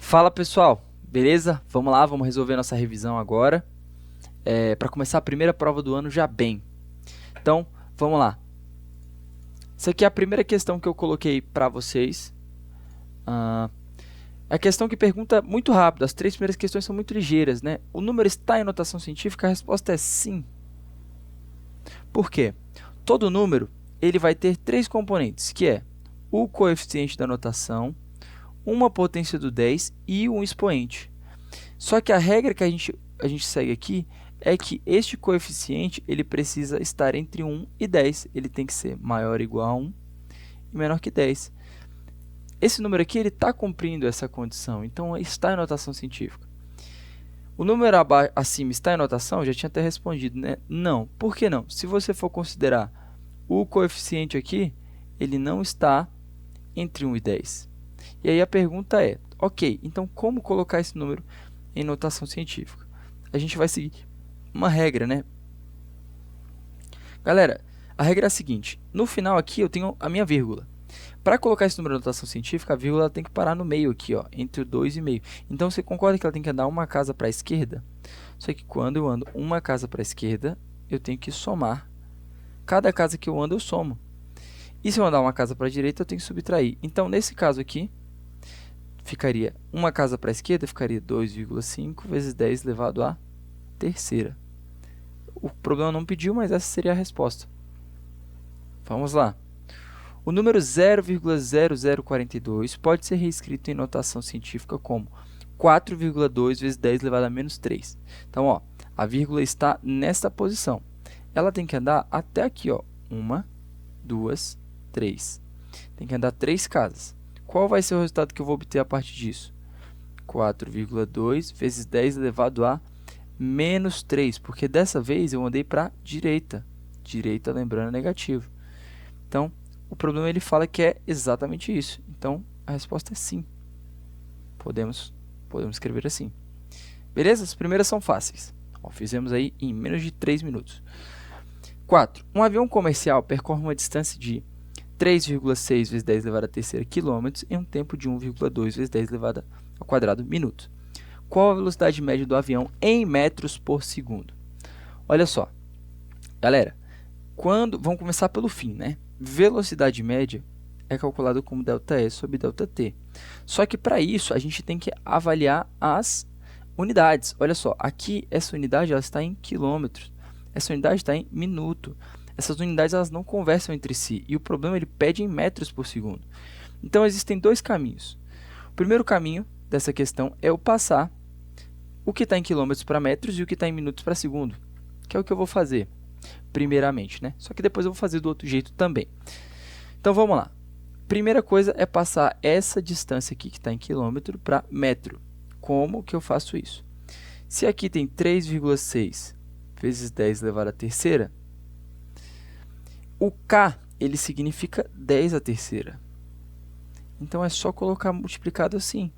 Fala pessoal, beleza? Vamos lá, vamos resolver nossa revisão agora. Para começar a primeira prova do ano já bem. Então, vamos lá. Essa aqui é a primeira questão que eu coloquei para vocês. É a questão que pergunta muito rápido, as três primeiras questões são muito ligeiras, né? O número está em notação científica? A resposta é sim. Por quê? Todo número ele vai ter três componentes, que é o coeficiente da notação, uma potência do 10 e um expoente. Só que a regra que a gente segue aqui é que este coeficiente ele precisa estar entre 1 e 10. Ele tem que ser maior ou igual a 1 e menor que 10. Esse número aqui está cumprindo essa condição, então está em notação científica. O número acima está em notação? Já tinha até respondido, né? Não. Por que não? Se você for considerar o coeficiente aqui, ele não está entre 1 e 10. E aí a pergunta é, ok, então como colocar esse número em notação científica? A gente vai seguir uma regra, né? Galera, a regra é a seguinte, no final aqui eu tenho a minha vírgula. Para colocar esse número em notação científica, a vírgula tem que parar no meio aqui, ó, entre o 2,5. Então, você concorda que ela tem que andar uma casa para a esquerda? Só que quando eu ando uma casa para a esquerda, eu tenho que somar. Cada casa que eu ando, eu somo. E se eu andar uma casa para a direita, eu tenho que subtrair. Então, nesse caso aqui, ficaria uma casa para a esquerda, ficaria 2,5 vezes 10 elevado à terceira. O problema não pediu, mas essa seria a resposta. Vamos lá. O número 0,0042 pode ser reescrito em notação científica como 4,2 vezes 10 elevado a menos 3. Então, ó, a vírgula está nesta posição. Ela tem que andar até aqui, ó. 1, 2, 3. Tem que andar 3 casas. Qual vai ser o resultado que eu vou obter a partir disso? 4,2 vezes 10 elevado a menos 3, porque dessa vez eu andei para a direita. Direita, lembrando, é negativo. Então, o problema ele fala que é exatamente isso. Então, a resposta é sim. Podemos escrever assim. Beleza? As primeiras são fáceis. Ó, fizemos aí em menos de 3 minutos. 4. Um avião comercial percorre uma distância de 3,6 vezes 10 elevado à terceira quilômetros em um tempo de 1,2 vezes 10 elevado ao quadrado minutos. Qual a velocidade média do avião em metros por segundo? Olha só. Galera, vamos começar pelo fim, né? Velocidade média é calculada como ΔE sobre ΔT. Só que para isso a gente tem que avaliar as unidades. Olha só, aqui essa unidade ela está em quilômetros, essa unidade está em minuto. Essas unidades elas não conversam entre si e o problema ele pede em metros por segundo. Então existem dois caminhos. O primeiro caminho dessa questão é eu passar o que está em quilômetros para metros e o que está em minutos para segundo, que é o que eu vou fazer primeiramente, né? Só que depois eu vou fazer do outro jeito também. Então, vamos lá. Primeira coisa é passar essa distância aqui, que está em quilômetro, para metro. Como que eu faço isso? Se aqui tem 3,6 vezes 10 elevado à terceira, o K, ele significa 10 à terceira. Então, é só colocar multiplicado assim,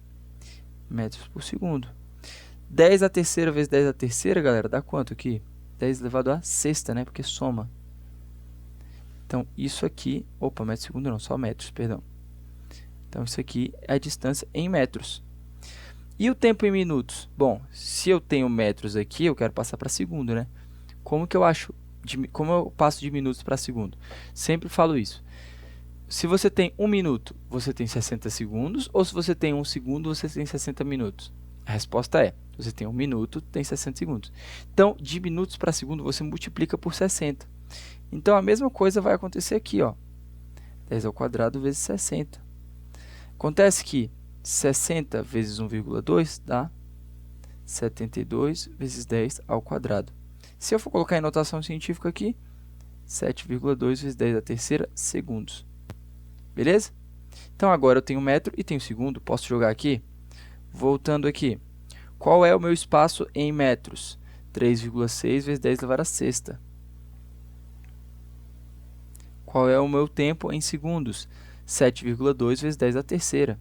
metros por segundo. 10 à terceira vezes 10 à terceira, galera, dá quanto aqui? 10 elevado à sexta, né? Porque soma. Então, isso aqui... Opa, metro segundo não, só metros, perdão. Então, isso aqui é a distância em metros. E o tempo em minutos? Bom, se eu tenho metros aqui, eu quero passar para segundo, né? Como eu passo de minutos para segundo? Sempre falo isso. Se você tem 1 minuto, você tem 60 segundos. Ou se você tem 1 segundo, você tem 60 minutos. A resposta é, você tem 1 minuto, tem 60 segundos. Então, de minutos para segundo, você multiplica por 60. Então, a mesma coisa vai acontecer aqui, ó. 10 ao quadrado vezes 60. Acontece que 60 vezes 1,2 dá 72 vezes 10 ao quadrado. Se eu for colocar em notação científica aqui, 7,2 vezes 10 à terceira segundos. Beleza? Então, agora eu tenho metro e tenho segundo. Posso jogar aqui? Voltando aqui. Qual é o meu espaço em metros? 3,6 vezes 10 elevado à sexta. Qual é o meu tempo em segundos? 7,2 vezes 10 à terceira.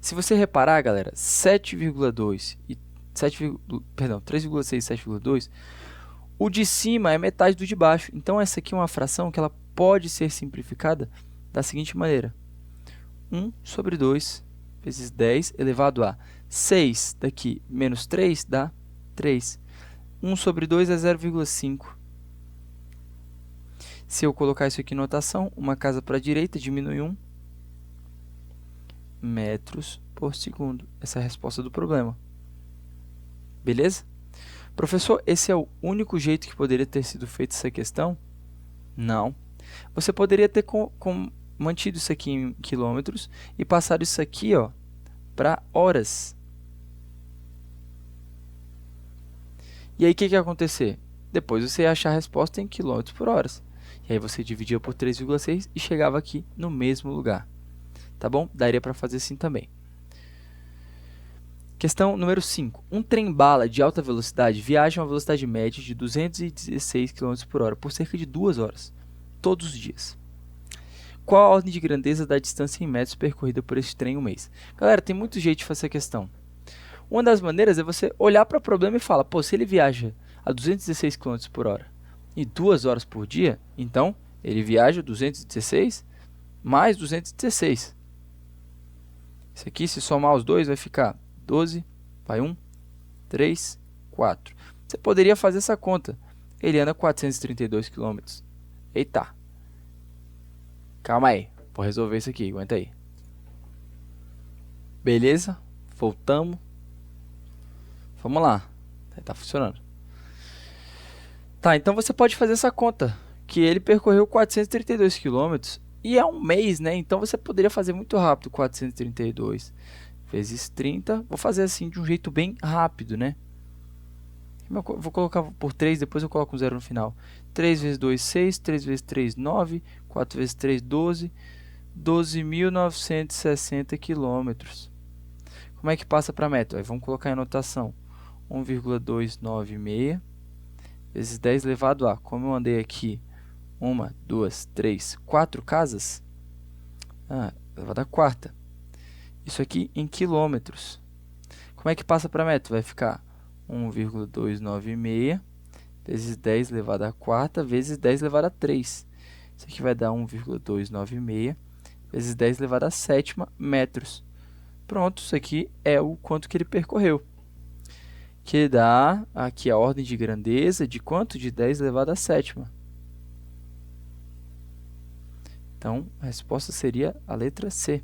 Se você reparar, galera, 3,6 e 7,2, o de cima é metade do de baixo. Então, essa aqui é uma fração que ela pode ser simplificada da seguinte maneira. 1 sobre 2 vezes 10 elevado a 6 daqui menos 3 dá 3. 1 sobre 2 é 0,5. Se eu colocar isso aqui em notação, uma casa para a direita diminui 1 metros por segundo. Essa é a resposta do problema. Beleza? Professor, esse é o único jeito que poderia ter sido feita essa questão? Não. Você poderia ter mantido isso aqui em quilômetros e passado isso aqui para horas. E aí, o que ia acontecer? Depois você ia achar a resposta em quilômetros por hora. E aí você dividia por 3,6 e chegava aqui no mesmo lugar. Tá bom? Daria para fazer assim também. Questão número 5. Um trem-bala de alta velocidade viaja a uma velocidade média de 216 km por hora por cerca de 2 horas, todos os dias. Qual a ordem de grandeza da distância em metros percorrida por este trem em um mês? Galera, tem muito jeito de fazer a questão. Uma das maneiras é você olhar para o problema e falar, pô, se ele viaja a 216 km por hora e 2 horas por dia, então ele viaja 216 mais 216. Isso aqui, se somar os dois, vai ficar 12, vai 1, 3, 4. Você poderia fazer essa conta. Ele anda 432 km. Eita. Calma aí. Vou resolver isso aqui. Aguenta aí. Beleza? Voltamos. Vamos lá. Tá funcionando. Tá, então você pode fazer essa conta. Que ele percorreu 432 km. E é um mês, né? Então você poderia fazer muito rápido. 432 vezes 30. Vou fazer assim de um jeito bem rápido, né? Vou colocar por 3, depois eu coloco um 0 no final. 3 vezes 2, 6. 3 vezes 3, 9. 4 vezes 3, 12. 12.960 quilômetros. Como é que passa para a meta? Aí vamos colocar em anotação. 1,296 vezes 10 elevado a. Como eu andei aqui 1, 2, 3, 4 casas, elevado a quarta. Isso aqui em quilômetros. Como é que passa para a meta? Vai ficar 1,296 vezes 10 elevado a quarta vezes 10 elevado a 3. Isso aqui vai dar 1,296 vezes 10 elevado a sétima metros. Pronto, isso aqui é o quanto que ele percorreu. Que dá aqui a ordem de grandeza de quanto? De 10 elevado a sétima. Então, a resposta seria a letra C.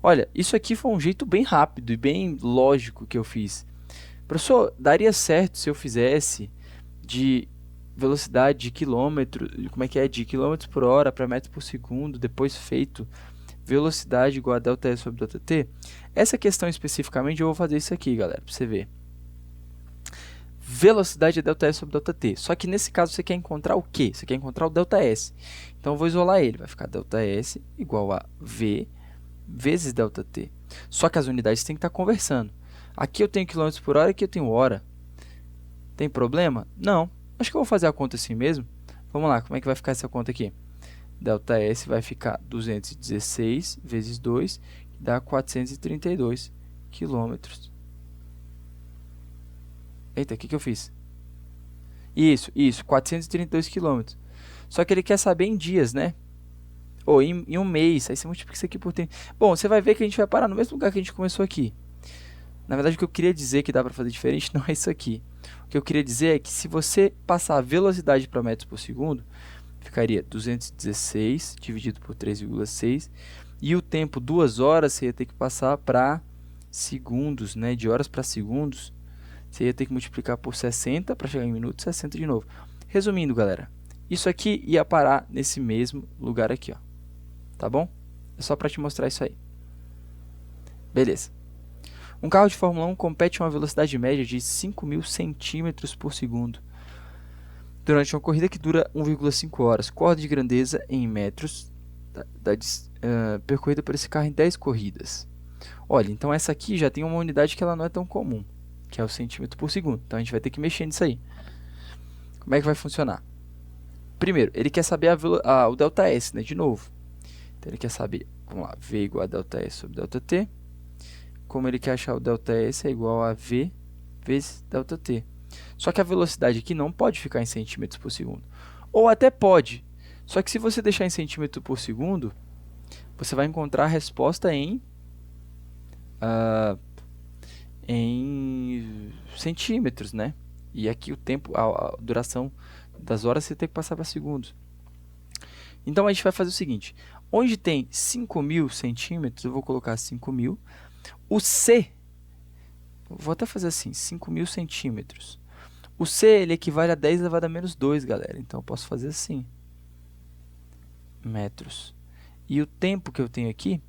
Olha, isso aqui foi um jeito bem rápido e bem lógico que eu fiz. Professor, daria certo se eu fizesse de velocidade de quilômetro, como é que é? De quilômetros por hora para metros por segundo, depois feito velocidade igual a ΔS sobre ΔT? Essa questão especificamente eu vou fazer isso aqui, galera, para você ver. Velocidade é ΔS sobre ΔT. Só que nesse caso você quer encontrar o quê? Você quer encontrar o ΔS. Então eu vou isolar ele. Vai ficar ΔS igual a V vezes ΔT. Só que as unidades têm que estar conversando. Aqui eu tenho quilômetros por hora e aqui eu tenho hora. Tem problema? Não. Acho que eu vou fazer a conta assim mesmo. Vamos lá, como é que vai ficar essa conta aqui? ΔS vai ficar 216 vezes 2, que dá 432 quilômetros. Eita, o que eu fiz? Isso, 432 quilômetros. Só que ele quer saber em dias, né? Ou em um mês, aí você multiplica isso aqui por 30. Bom, você vai ver que a gente vai parar no mesmo lugar que a gente começou aqui. Na verdade, o que eu queria dizer que dá para fazer diferente não é isso aqui. O que eu queria dizer é que se você passar a velocidade para metros por segundo, ficaria 216 dividido por 3,6. E o tempo, 2 horas, você ia ter que passar para segundos, né? De horas para segundos. Você ia ter que multiplicar por 60 para chegar em minutos, 60 de novo. Resumindo, galera, isso aqui ia parar nesse mesmo lugar aqui, ó. Tá bom? É só para te mostrar isso aí. Beleza. Um carro de Fórmula 1 compete a uma velocidade média de 5.000 centímetros por segundo durante uma corrida que dura 1,5 horas. Qual a ordem de grandeza em metros percorrida por esse carro em 10 corridas? Olha, então essa aqui já tem uma unidade que ela não é tão comum, que é o centímetro por segundo. Então a gente vai ter que mexer nisso aí. Como é que vai funcionar? Primeiro, ele quer saber o ΔS, né? De novo. Então ele quer saber, vamos lá, V igual a ΔS sobre ΔT. Como ele quer achar o ΔS é igual a V vezes ΔT. Só que a velocidade aqui não pode ficar em centímetros por segundo. Ou até pode, Só que se você deixar em centímetro por segundo, você vai encontrar a resposta em centímetros, né? E aqui o tempo, a duração das horas você tem que passar para segundos. Então a gente vai fazer o seguinte: onde tem 5.000 centímetros, eu vou colocar 5.000. O C, vou até fazer assim, 5.000 centímetros. O C ele equivale a 10 elevado a menos 2, galera. Então eu posso fazer assim: metros. E o tempo que eu tenho aqui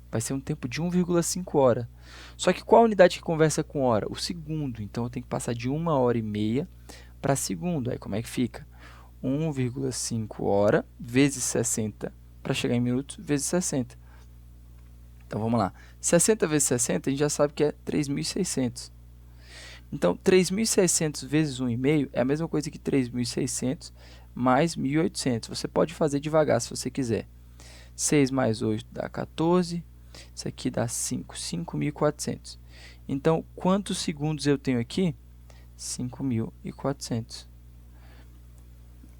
vai ser um tempo de 1,5 hora. Só que qual a unidade que conversa com hora? O segundo. Então eu tenho que passar de 1h30 para segundo. Aí como é que fica? 1,5 hora vezes 60 para chegar em minutos vezes 60. Então vamos lá. 60 vezes 60 a gente já sabe que é 3.600. Então 3.600 vezes 1,5 é a mesma coisa que 3.600 mais 1.800. Você pode fazer devagar se você quiser. 6 mais 8 dá 14. Isso aqui dá 5. 5.400. Então quantos segundos eu tenho aqui? 5.400.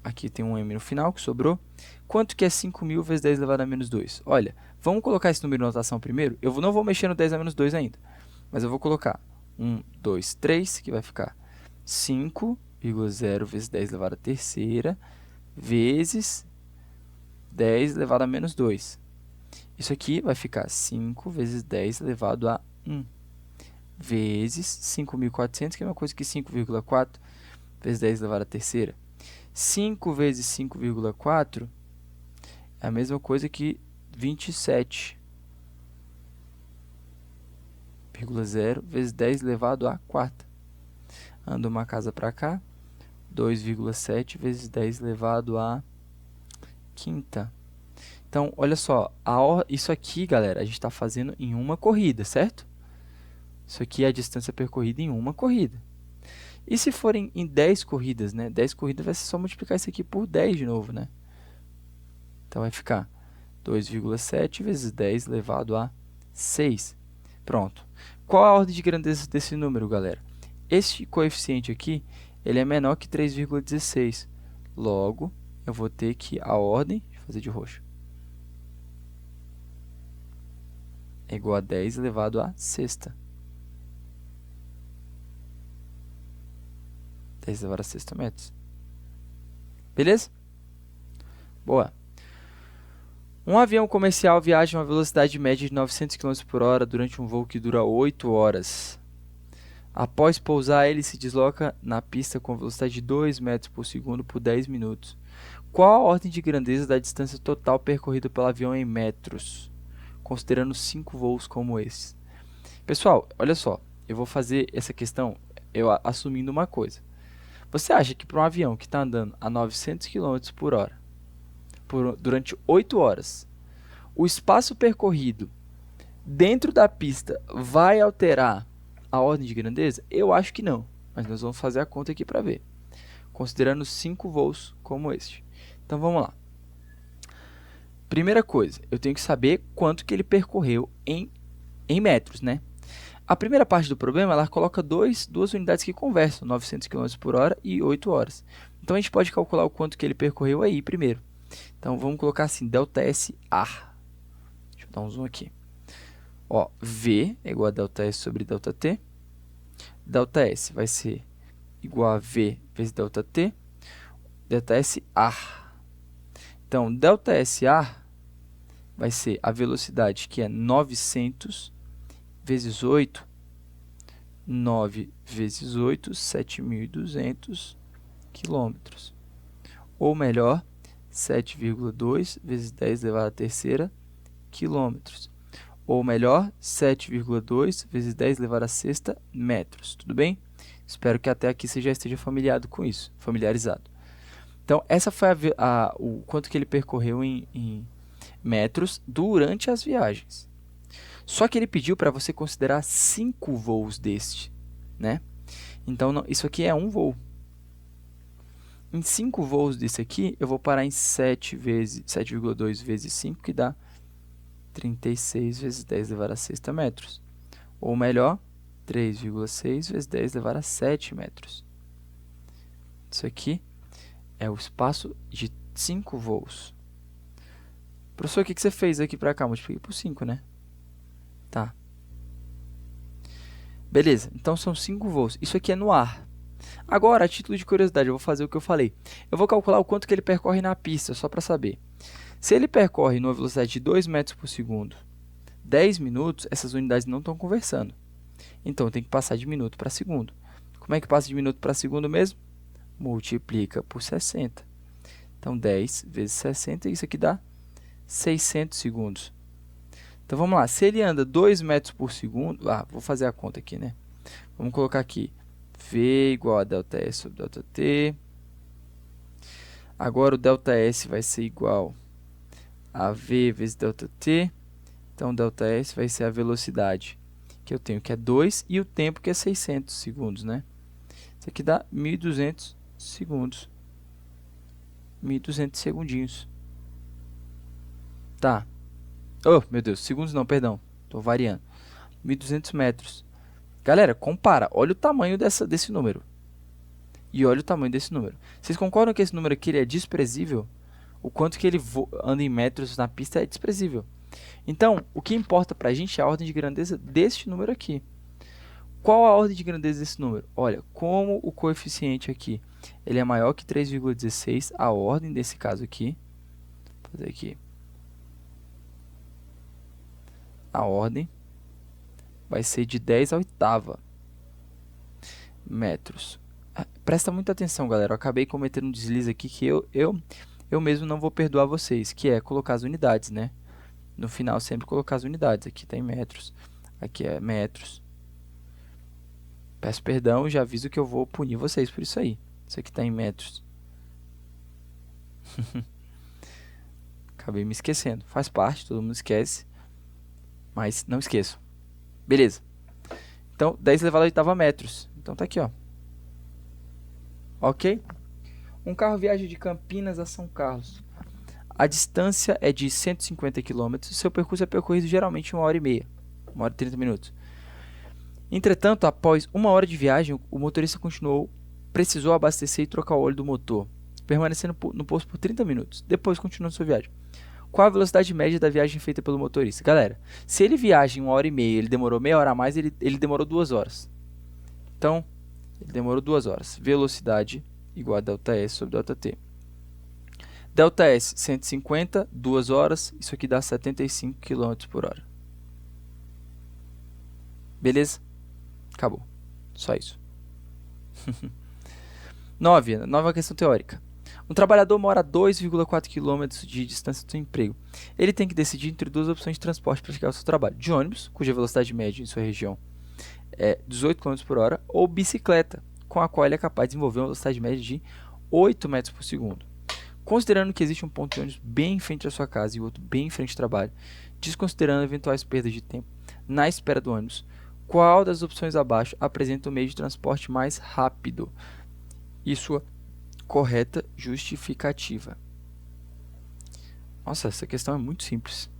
Aqui tem um m no final que sobrou. Quanto que é 5.000 vezes 10 elevado a menos 2? Olha, vamos colocar esse número em notação primeiro. Eu não vou mexer no 10 a menos 2 ainda, mas eu vou colocar 1, 2, 3, que vai ficar 5,0 vezes 10 elevado a terceira vezes 10 elevado a menos 2. Isso aqui vai ficar 5 vezes 10 elevado a 1 vezes 5.400, que é uma coisa que 5,4 vezes 10 elevado a terceira. 5 vezes 5,4 é a mesma coisa que 27,0 vezes 10 elevado a quarta. Anda uma casa para cá. 2,7 vezes 10 elevado a quinta. Então, olha só. Isso aqui, galera, a gente está fazendo em uma corrida, certo? Isso aqui é a distância percorrida em uma corrida. E se forem em 10 corridas, né? 10 corridas vai ser só multiplicar isso aqui por 10 de novo, né? Então vai ficar 2,7 vezes 10 elevado a 6. Pronto. Qual a ordem de grandeza desse número, galera? Este coeficiente aqui, ele é menor que 3,16. Logo, eu vou ter que a ordem, deixa eu fazer de roxo, é igual a 10 elevado a sexta. 10 elevado a sexta metros. Beleza? Boa. Um avião comercial viaja a uma velocidade média de 900 km por hora durante um voo que dura 8 horas. Após pousar, ele se desloca na pista com velocidade de 2 metros por segundo por 10 minutos. Qual a ordem de grandeza da distância total percorrida pelo avião em metros, considerando 5 voos como esse? Pessoal, olha só, eu vou fazer essa questão assumindo uma coisa. Você acha que para um avião que está andando a 900 km por hora durante 8 horas, o espaço percorrido dentro da pista vai alterar a ordem de grandeza? Eu acho que não, mas nós vamos fazer a conta aqui para ver, considerando 5 voos como este. Então vamos lá. Primeira coisa, eu tenho que saber quanto que ele percorreu em metros, né? A primeira parte do problema, ela coloca duas unidades que conversam, 900 km por hora e 8 horas. Então a gente pode calcular o quanto que ele percorreu aí primeiro. Então vamos colocar assim, ΔS ar. Deixa eu dar um zoom aqui. Ó, V é igual a ΔS sobre ΔT. ΔS vai ser igual a V vezes ΔT. ΔS ar. Então, ΔS ar vai ser a velocidade que é 900 vezes 8. 9 vezes 8, 7.200 quilômetros. Ou melhor, 7,2 vezes 10 elevado à terceira quilômetros. Ou melhor, 7,2 vezes 10 elevado à sexta metros. Tudo bem? Espero que até aqui você já esteja familiarizado. Então, essa foi o quanto que ele percorreu em metros durante as viagens. Só que ele pediu para você considerar 5 voos deste, né? Então, isso aqui é um voo. Em 5 voos desse aqui, eu vou parar em 7,2 vezes 5, que dá 36 vezes 10 elevado a sexta metros. Ou melhor, 3,6 vezes 10 elevado a 7 metros. Isso aqui é o espaço de 5 voos. Professor, o que você fez aqui para cá? Multipliquei por 5, né? Tá. Beleza, então são 5 voos. Isso aqui é no ar. Agora, a título de curiosidade, eu vou fazer o que eu falei. Eu vou calcular o quanto que ele percorre na pista, só para saber. Se ele percorre numa velocidade de 2 metros por segundo, 10 minutos, essas unidades não estão conversando. Então, tem que passar de minuto para segundo. Como é que passa de minuto para segundo mesmo? Multiplica por 60. Então, 10 vezes 60, isso aqui dá 600 segundos. Então, vamos lá. Se ele anda 2 metros por segundo... vou fazer a conta aqui, né? Vamos colocar aqui. V igual a ΔS sobre ΔT. Agora, o ΔS vai ser igual a V vezes ΔT. Então, ΔS vai ser a velocidade que eu tenho, que é 2, e o tempo, que é 600 segundos, né? Isso aqui dá 1.200 segundos. 1.200 segundinhos. Tá. Oh, meu Deus, segundos não, perdão. Estou variando. 1.200 metros. Galera, compara. Olha o tamanho desse número. E olha o tamanho desse número. Vocês concordam que esse número aqui ele é desprezível? O quanto que ele anda em metros na pista é desprezível. Então, o que importa para a gente é a ordem de grandeza deste número aqui. Qual a ordem de grandeza desse número? Olha, como o coeficiente aqui ele é maior que 3,16, a ordem desse caso aqui, vou fazer aqui, a ordem vai ser de 10 à oitava metros. Presta muita atenção, galera. Eu acabei cometendo um deslize aqui que eu mesmo não vou perdoar vocês, que é colocar as unidades, né? No final, sempre colocar as unidades. Aqui tem metros, aqui é metros. Peço perdão e já aviso que eu vou punir vocês por isso aí. Isso aqui está em metros. Acabei me esquecendo. Faz parte, todo mundo esquece. Mas não esqueçam. Beleza. Então, 10 elevado à oitava metros. Então, tá aqui, ó. Ok? Um carro viaja de Campinas a São Carlos. A distância é de 150 km. Seu percurso é percorrido geralmente em 1h30. 1h e 30 minutos. Entretanto, após 1 hora de viagem, o motorista precisou abastecer e trocar o óleo do motor, permanecendo no posto por 30 minutos. Depois, continuou sua viagem. Qual a velocidade média da viagem feita pelo motorista? Galera, se ele viaja em 1h30 e ele demorou meia hora a mais, ele demorou 2 horas. Então, ele demorou 2 horas. Velocidade igual a ΔS sobre ΔT. ΔS 150, 2 horas, isso aqui dá 75 km por hora. Beleza? Acabou. Só isso. 9. Nova questão teórica. Um trabalhador mora a 2,4 km de distância do seu emprego. Ele tem que decidir entre duas opções de transporte para chegar ao seu trabalho. De ônibus, cuja velocidade média em sua região é 18 km por hora, ou bicicleta, com a qual ele é capaz de desenvolver uma velocidade média de 8 metros por segundo. Considerando que existe um ponto de ônibus bem em frente à sua casa e outro bem em frente ao trabalho, desconsiderando eventuais perdas de tempo na espera do ônibus, qual das opções abaixo apresenta o meio de transporte mais rápido? E sua correta justificativa. Nossa, essa questão é muito simples.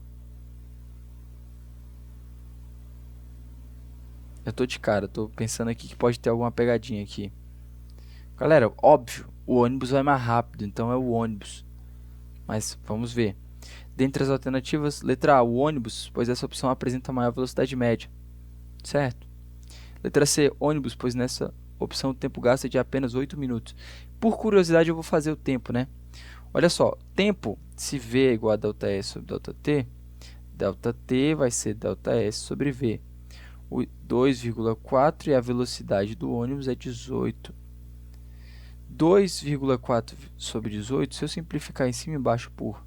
Eu tô de cara, tô pensando aqui que pode ter alguma pegadinha aqui. Galera, óbvio, o ônibus vai mais rápido, então é o ônibus. Mas vamos ver. Dentre as alternativas, letra A, o ônibus, pois essa opção apresenta maior velocidade média. Certo. Letra C, ônibus, pois nessa opção o tempo gasto é de apenas 8 minutos. Por curiosidade, eu vou fazer o tempo, né? Olha só, tempo, se V é igual a ΔS sobre ΔT, ΔT vai ser ΔS sobre V. O 2,4 e a velocidade do ônibus é 18. 2,4 sobre 18, se eu simplificar em cima e embaixo por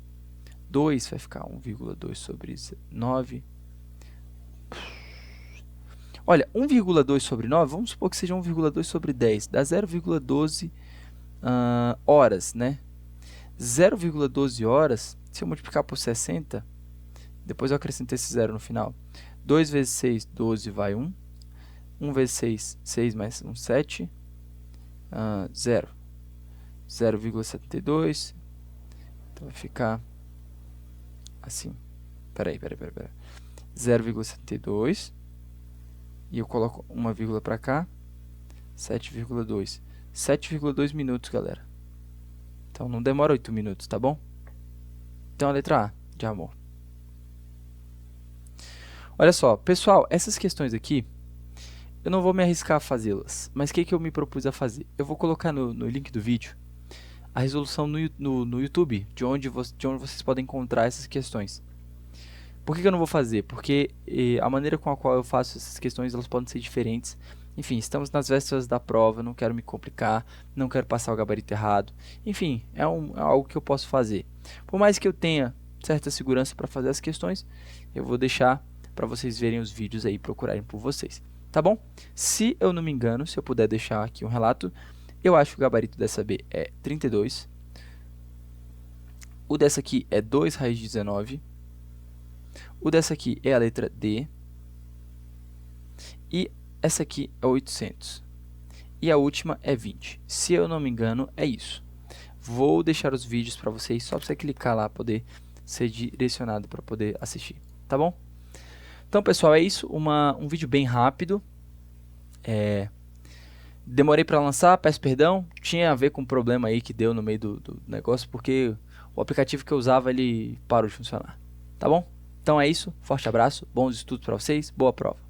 2, vai ficar 1,2 sobre 9. Olha, 1,2 sobre 9, vamos supor que seja 1,2 sobre 10, dá 0,12 horas, né? 0,12 horas, se eu multiplicar por 60, depois eu acrescento esse zero no final. 2 vezes 6, 12, vai 1. 1 vezes 6, 6 mais 1, 7. 0. 0,72. Então vai ficar assim. Peraí. 0,72. E eu coloco uma vírgula para cá. 7,2. 7,2 minutos, galera. Então não demora 8 minutos, tá bom? Então a letra A, de amor. Olha só, pessoal, essas questões aqui, eu não vou me arriscar a fazê-las, mas o que eu me propus a fazer? Eu vou colocar no link do vídeo a resolução no YouTube, de onde vocês podem encontrar essas questões. Por que eu não vou fazer? Porque a maneira com a qual eu faço essas questões, elas podem ser diferentes. Enfim, estamos nas vésperas da prova, não quero me complicar, não quero passar o gabarito errado. Enfim, é algo que eu posso fazer. Por mais que eu tenha certa segurança para fazer as questões, eu vou deixar para vocês verem os vídeos aí, procurarem por vocês. Tá bom? Se eu não me engano, se eu puder deixar aqui um relato, eu acho que o gabarito dessa B é 32. O dessa aqui é 2 raiz de 19. O dessa aqui é a letra D. E essa aqui é 800. E a última é 20. Se eu não me engano, é isso. Vou deixar os vídeos para vocês, só para você clicar lá, poder ser direcionado para poder assistir. Tá bom? Então, pessoal, é isso. Um vídeo bem rápido. Demorei para lançar, peço perdão. Tinha a ver com um problema aí que deu no meio do negócio, porque o aplicativo que eu usava, ele parou de funcionar. Tá bom? Então é isso. Forte abraço, bons estudos para vocês, boa prova.